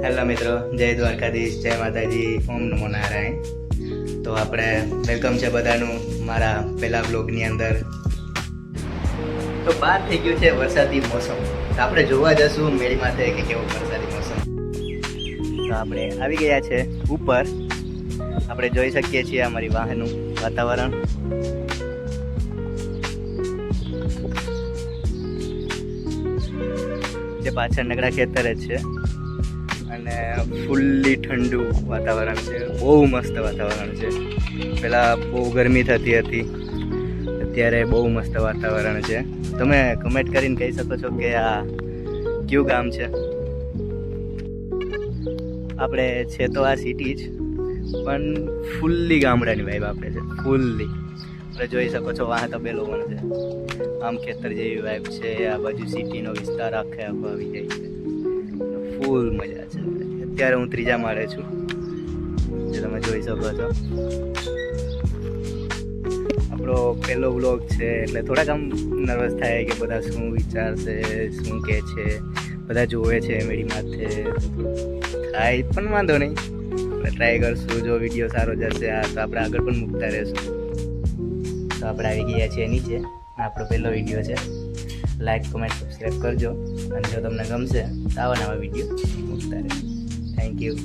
Hello મિત્રો, જય દ્વારકાધીશ, જય માતાજી, ઓમ નમો નારાયણ. તો આપણે વેલકમ છે બધાનું મારા પહેલા બ્લોગની અંદર. તો બહાર થઈ ગયું છે વરસાદી મોસમ, તો આપણે જોવા જશું મેળી માથે કે કેવો વરસાદી મોસમ. તો આપણે આવી ગયા છે ઉપર. આપણે જોઈ શકીએ છીએ અમારી વાહનું વાતાવરણ. જે પાછળ નગડા ખેતર જ છે અને ફૂલ્લી ઠંડુ વાતાવરણ છે. બહુ મસ્ત વાતાવરણ છે. પહેલાં બહુ ગરમી થતી હતી, અત્યારે બહુ મસ્ત વાતાવરણ છે. તમે કમેન્ટ કરીને કહી શકો છો કે આ કયું ગામ છે. આપણે છે તો આ સિટી જ, પણ ફૂલ્લી ગામડાની વાઇબ આપણે છે. ફૂલ્લી આપણે જોઈ શકો છો વાહ તબેલો પણ છે. આમ ખેતર જેવી વાઇબ છે. આ બાજુ સિટીનો વિસ્તાર આખે આખો આવી જાય છે. ફૂલ મજા છે. અત્યારે હું ત્રીજા માળે છું, જે તમે જોઈ શકો છો. આપણો પહેલો વ્લોગ છે એટલે થોડાક આમ નર્વસ થાય કે બધા શું વિચારશે, શું કહે છે, બધા જોવે છે મેળી માથે. થાય પણ વાંધો નહીં, આપણે ટ્રાય કરશું. જો વિડીયો સારો જશે આ તો આપણે આગળ પણ મૂકતા રહેશું. તો આપણે આવી ગયા છીએ નીચે. આપણો પહેલો વિડીયો છે. લાઈક, કમેન્ટ, સબસ્ક્રાઈબ કરજો. અને જો તમને ગમશે તો આવા નવા વિડીયો મૂકતા રહેશું. Thank you.